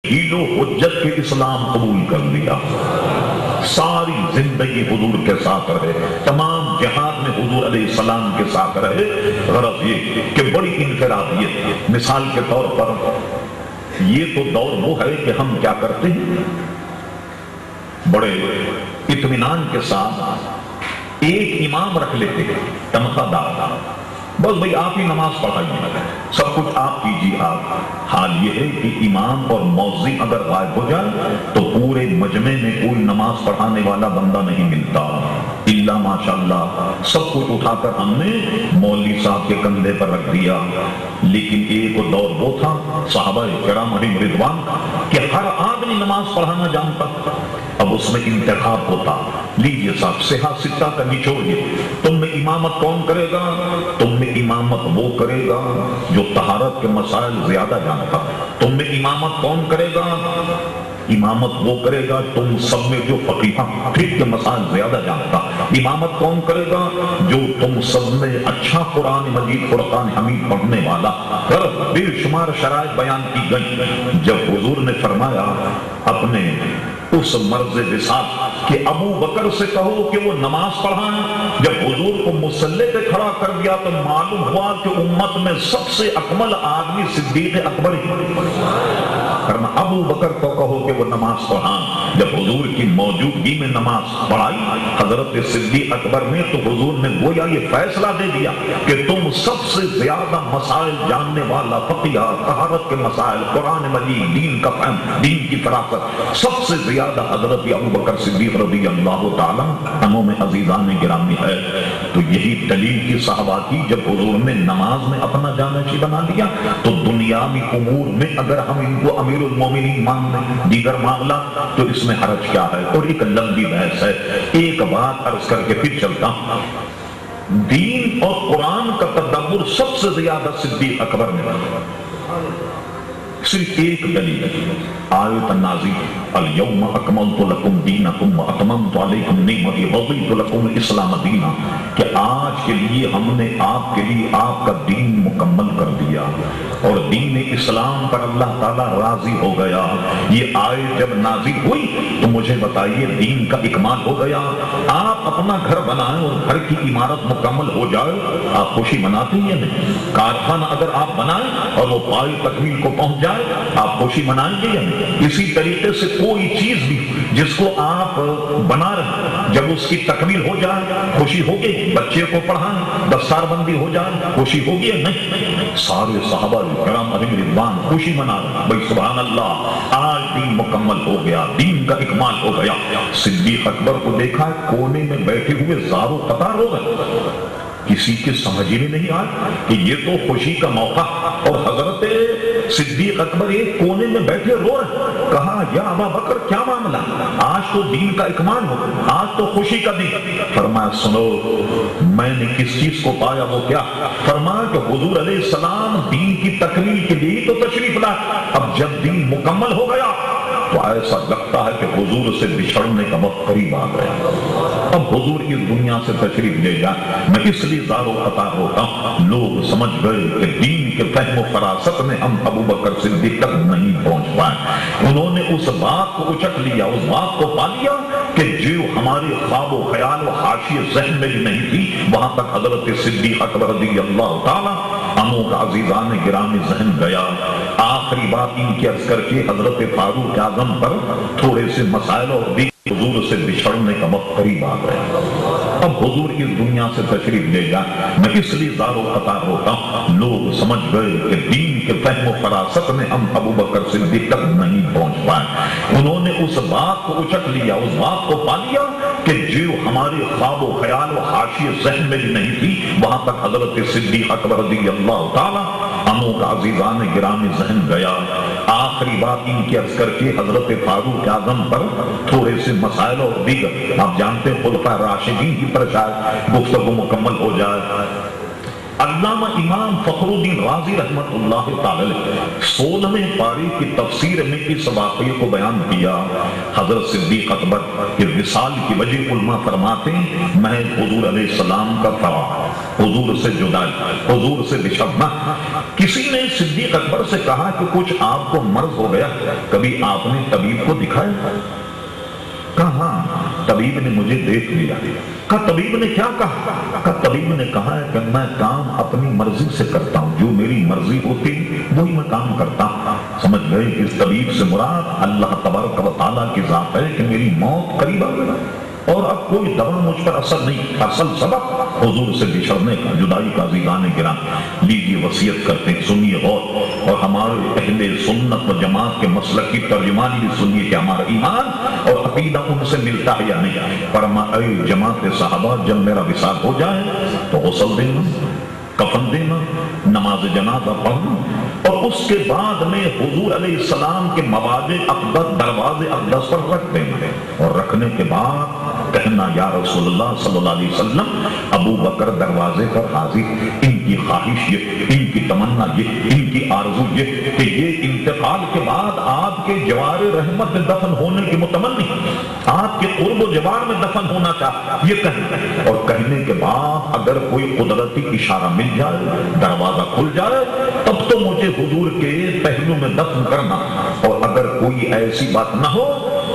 Hello حجت کے اسلام قبول کر لیا، ساری زندگی حضور کے ساتھ رہے، تمام جہاد میں حضور علیہ السلام کے ساتھ رہے۔ غرض یہ کہ بڑی انفرادیت، مثال کے طور پر یہ تو دور وہ ہے کہ ہم کیا کرتے ہیں، بڑے اطمینان کے ساتھ ایک امام رکھ لیتے ہیں تنخواہ دار، بس بھئی آپ ہی نماز پڑھائیے، سب کچھ آپ کیجیے آپ۔ حال یہ ہے کہ امام اور مؤذن اگر غائب ہو جائے تو پورے مجمع میں کوئی نماز پڑھانے والا بندہ نہیں ملتا، الا ماشاءاللہ سب کچھ اٹھا کر ہم نے مولوی صاحب کے کندھے پر رکھ دیا۔ لیکن ایک دور وہ تھا صحابہ کرام علیہم رضوان کہ ہر آدمی نماز پڑھانا جانتا، اب اس میں انتخاب ہوتا، لیجئے صاحب صحاح ستہ کا نچوڑیے، تم میں امامت کون کرے گا؟ تم میں امامت وہ کرے گا جو طہارت کے مسائل زیادہ جانتا۔ تم میں امامت کون کرے گا؟ امامت وہ کرے گا تم سب میں جو فقیہ فقہ کے مسائل زیادہ جانتا۔ امامت کون کرے گا؟ جو تم سب میں اچھا قرآن مجید فرقان حمید پڑھنے والا۔ بے شمار شرائط بیان کی گئی۔ جب حضور نے فرمایا اپنے اس مرض وصال کہ ابو بکر سے کہو کہ وہ نماز پڑھائیں، جب حضور کو مصلی پہ کھڑا کر دیا تو معلوم ہوا کہ امت میں سب سے اکمل آدمی صدیق اکبر ہی، فرمایا ابو بکر کو کہو کہ وہ نماز پڑھائیں۔ جب حضور کی موجودگی میں نماز پڑھائی حضرت صدیق اکبر نے تو حضور نے گویا یہ فیصلہ دے دیا کہ تم سب سے زیادہ مسائل جاننے والا فقیہ، طہارت کے مسائل، قرآن مجید، دین کا فہم، دین کی فراست، سب سے زیادہ حضرت ابو بکر صدیق رضی اللہ تعالیٰ عنہ میں عزیزان گرامی ہے۔ تو یہی دلیل کی صحابہ کی، جب حضور نے نماز میں اپنا جانشی بنا لیا تو دنیاوی امور میں اگر ہم ان کو امیر المومنین مان لیں، دیگر معاملہ تو اس میں حرج کیا ہے؟ اور ایک لمبی بحث ہے، ایک بات عرض کر کے پھر چلتا ہوں۔ دین اور قرآن کا تدبر سب سے زیادہ صدیق اکبر نے بنا، صرف ایک دلیل ہے، آیت نازل الیوم اکملت لکم دینکم واتممت علیکم نعمتی ورضیت لکم الاسلام دینا، کہ آج کے لیے ہم نے آپ کے لیے آپ کا دین مکمل کر دیا اور دین اسلام پر اللہ تعالیٰ راضی ہو گیا۔ یہ آیت جب نازل ہوئی تو مجھے بتائیے دین کا اکمال ہو گیا؟ آپ اپنا گھر بنائیں اور گھر کی عمارت مکمل ہو جائے، آپ خوشی مناتے ہیں یا نہیں؟ کارخانہ اگر آپ بنائیں اور وہ پائے تکمیل کو پہنچ جائے، آپ خوشی منائیں گے یا نہیں؟ اسی طریقے سے کوئی چیز بھی جس کو آپ بنا رہے جب اس کی تکمیل ہو جائے خوشی ہوگی، بچے کو پڑھائیں، دستار بندی ہو جائے خوشی ہوگی یا نہیں؟ سارے صحابہ کرام علیہم رضوان خوشی منا رہے، بھائی سبحان اللہ آج دین مکمل ہو گیا، دین کا اکمال ہو گیا۔ صدیق اکبر کو دیکھا ہے کونے میں بیٹھے ہوئے زاروں قطار ہو گئے، کسی کے سمجھ ہی نہیں آیا کہ یہ تو خوشی کا موقع، اور حضرت صدیق اکبر ایک کونے میں بیٹھے رو رہے۔ کہا یا ابا بکر کیا معاملہ؟ آج تو دین کا اکمال ہو، آج تو خوشی کا دن۔ فرمایا سنو میں نے کس چیز کو پایا، وہ کیا؟ فرمایا کہ حضور علیہ السلام دین کی تکمیل کے لیے تو تشریف لائے، اب جب دین مکمل ہو گیا تو ایسا لگتا ہے کہ حضور سے بچھڑنے کا وقت قریب آ گیا، اب حضور اس دنیا سے تشریف لے جائے۔ میں اس لیے زارو قطار ہوتا ہوں، لوگ سمجھ گئے کہ دین کے فہم و فراست میں ہم ابو بکر صدیق تک نہیں پہنچ پائے۔ انہوں نے اس بات کو اچک لیا، اس بات کو پا لیا کہ جو ہمارے خواب و خیال و حاشیے ذہن میں بھی نہیں تھی وہاں تک حضرت صدیق اکبر رضی اللہ تعالیٰ عنہ کا عزیزان گرامی ذہن گیا۔ آخری بات ان کی عرض کر کے حضرت فاروق اعظم پر تھوڑے سے مسائل اور بھی حضور سے بچھڑنے کا وقت قریب آ گیا، اب حضور اس دنیا سے تشریف لے جائے۔ میں اس لیے زارو قطار ہوتا ہوں، لوگ سمجھ گئے کہ دین کے فہم و فراست میں ہم ابو بکر صدیق تک نہیں پہنچ پائے۔ انہوں نے اس بات کو اچک لیا، اس بات کو پا لیا کہ جو ہمارے خواب و خیال و حاشیے ذہن میں بھی نہیں تھی وہاں تک حضرت صدیق اکبر رضی اللہ تعالیٰ عنہ کا عزیزان گرامی ذہن گیا۔ آخری بات ان کی عرض کر کے حضرت فاروق اعظم پر تھوڑے سے مسائل اور دیگر، آپ جانتے ہیں خلفائے راشدین کی پر شاید گفتگو مکمل ہو جائے۔ علامہ امام فخر الدین رازی رحمت اللہ تعالی 16ویں پارے کی تفسیر میں اس واقعے کو بیان کیا۔ حضرت صدیق اکبر کے وصال کی وجہ علماء فرماتے ہیں محض حضور علیہ السلام کا فراق، حضور سے جدائی، حضور سے بچھڑنا۔ کسی نے صدیق اکبر سے کہا کہ کچھ آپ کو مرض ہو گیا، کبھی آپ نے طبیب کو دکھایا؟ کہا ہاں، طبیب نے مجھے دیکھ لیا۔ کہا طبیب نے کیا کہا؟ کہا طبیب نے کہا ہے کہ میں کام اپنی مرضی سے کرتا ہوں، جو میری مرضی ہوتی وہی میں کام کرتا ہوں۔ سمجھ گئے کہ اس طبیب سے مراد اللہ تبارک و تعالیٰ کی ذات ہے کہ میری موت قریب آ گئی اور اب کوئی دوا مجھ پر اثر نہیں۔ اصل سبب حضور سے بچھڑنے کا، جدائی کا۔ عزیزان گرام، لیجیے وصیت کرتے ہیں، سنیے غور، اور ہمارے اہل سنت و جماعت کے مسلک کی ترجمانی بھی سنیے کہ ہمارا ایمان اور عقیدہ ان سے ملتا ہے یا نہیں۔ فرما اے جماعت صحابہ، جب میرا وصال ہو جائے تو غسل دینا، کفن دینا، نماز جنازہ پڑھنا، اور اس کے بعد میں حضور علیہ السلام کے مواضع اقدس، دروازے اقدس پر رکھ دینا، اور رکھنے کے بعد کہنا یا رسول اللہ صلی اللہ علیہ وسلم ابو بکر دروازے پر حاضر، ان کی خواہش یہ، ان کی تمنا یہ، ان کی آرزو یہ کہ یہ انتقال کے بعد آپ کے جوار رحمت میں دفن ہونے کی متمنی، آپ کے قرب و جوار میں دفن ہونا چاہتا، یہ کہنا۔ اور کہنے کے بعد اگر کوئی قدرتی اشارہ مل جائے، دروازہ کھل جائے، تب تو مجھے حضور کے پہلو میں دفن کرنا، اور اگر کوئی ایسی بات نہ ہو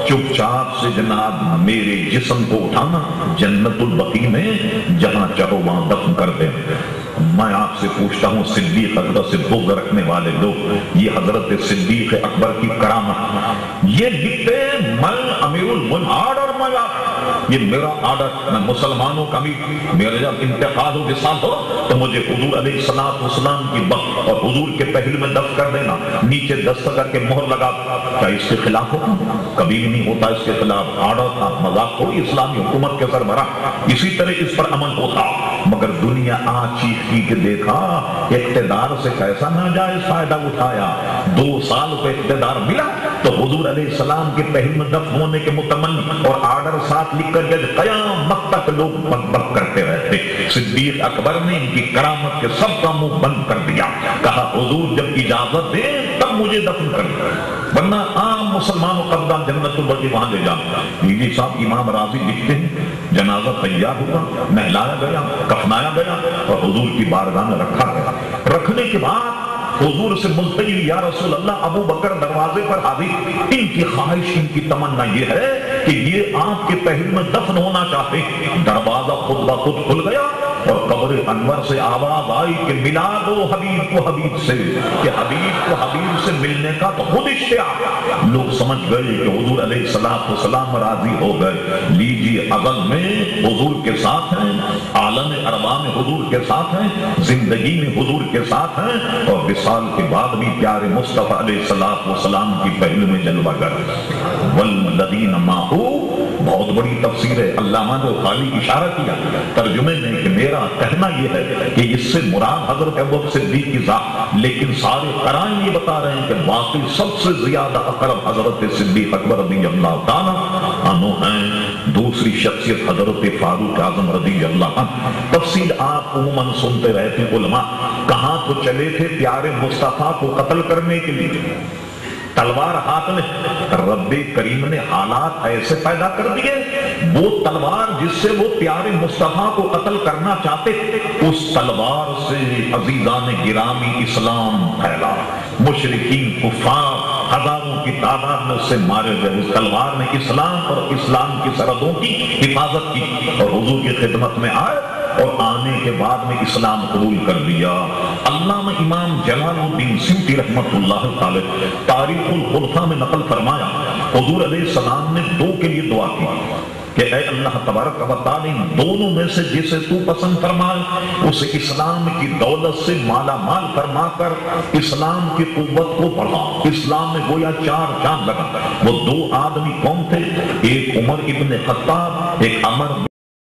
چپ چاپ سے جناب میرے جسم کو اٹھانا، جنت البقیع میں جہاں چاہو وہاں دفن کر دیں۔ میں آپ سے پوچھتا ہوں صدیق اکبر سے بغض رکھنے والے لوگ، یہ حضرت صدیق اکبر کی کرامت، یہ لکھتے میں امیر الملک آرڈر، یہ میرا آرڈر، میں مسلمانوں کا بھی، میرا جب انتقال و وصال ہو تو مجھے حضور علیہ السلام کی بخت اور حضور کے پہلو میں دفن کر دینا، نیچے دستخط کے مہر لگا۔ کیا اس کے خلاف ہوتا؟ کبھی بھی نہیں ہوتا اس کے خلاف۔ آرڈر تھا، مذاق کوئی اسلامی حکومت کے سربراہ اسی طرح اس پر عمل ہوتا، مگر دنیا آج چیخ کے دیکھا اقتدار سے کیسا ناجائز فائدہ اٹھایا۔ 2 سال کو اقتدار ملا تو حضور علیہ السلام کے پہلو میں دفن ہونے کے متمنی، اور آرڈر ساتھ لکھ کر جب قیامت تک لوگ بک کرتے رہتے۔ صدیق اکبر نے ان کی کرامت کے سب کا منہ بند کر دیا، کہا حضور جب اجازت دے تب مجھے دفن کر دیا، ورنہ عام مسلمانوں قبضہ جنت البقیع وہاں لے جانا۔ یہ صاحب امام راضی لکھتے ہیں جنازہ تیار ہوا، نہلایا گیا، کفنایا گیا اور حضور کی بارگاہ میں رکھا گیا۔ رکھنے کے بعد حضور سے ملتجی یا رسول اللہ ابو بکر دروازے پر حاضر، ان کی خواہش، ان کی تمنا یہ ہے کہ یہ آپ کے پہلو میں دفن ہونا چاہتے۔ دروازہ خود بخود کھل گیا اور قبر انور سے آواز آئی کہ ملا دو حبیب کو حبیب سے، کہ حبیب کو حبیب سے ملنے کا تو خود اشتیاق۔ لوگ سمجھ گئے کہ حضور علیہ السلام راضی ہو گئے۔ لیجیے ازل میں حضور کے ساتھ ہیں، عالم ارواح میں حضور کے ساتھ ہیں، زندگی میں حضور کے ساتھ ہیں، اور وصال کے بعد بھی پیارے مصطفیٰ علیہ السلام کی پہلو میں جلوہ گر۔ والذین معہ، بہت بڑی تفسیر ہے، علامہ نے خالی اشارہ کیا ترجمے میں کہ میرا کہنا یہ ہے کہ اس سے مراد حضرت ابوبکر صدیق کی ذات، لیکن سارے قرائن یہ بتا رہے ہیں کہ واقعی سب سے زیادہ اقرب حضرت صدیق اکبر رضی اللہ تعالیٰ عنہ ہیں۔ دوسری شخصیت حضرت فاروق اعظم رضی اللہ عنہ۔ تفصیل آپ عموماً سنتے رہتے ہیں، علماء کہاں تو چلے تھے پیارے مصطفیٰ کو قتل کرنے کے لیے، تلوار ہاتھ میں، رب کریم نے حالات ایسے پیدا کر دیے، وہ تلوار جس سے وہ پیارے مصطفیٰ کو قتل کرنا چاہتے، اس تلوار سے عزیزان گرامی اسلام پھیلا، مشرکین کفار ہزاروں کی تعداد میں اس سے مارے گئے۔ اس تلوار نے اسلام اور اسلام کی سرحدوں کی حفاظت کی اور حضور کی خدمت میں آئے، اور آنے کے بعد میں اسلام قبول کر لیا۔ علامہ امام جلال الدین سیوطی رحمت اللہ تعالی تاریخ الخلفاء میں نقل فرمایا، حضور علیہ السلام نے 2 کے لیے دعا کی کہ اے اللہ تبارک و تعالی دونوں میں سے جسے تو پسند فرمائے اسے اسلام کی دولت سے مالا مال فرما کر اسلام کی قوت کو بڑھا۔ اسلام میں گویا 4 چاند لگا۔ وہ 2 آدمی کون تھے؟ ایک عمر ابن خطاب، ایک عمر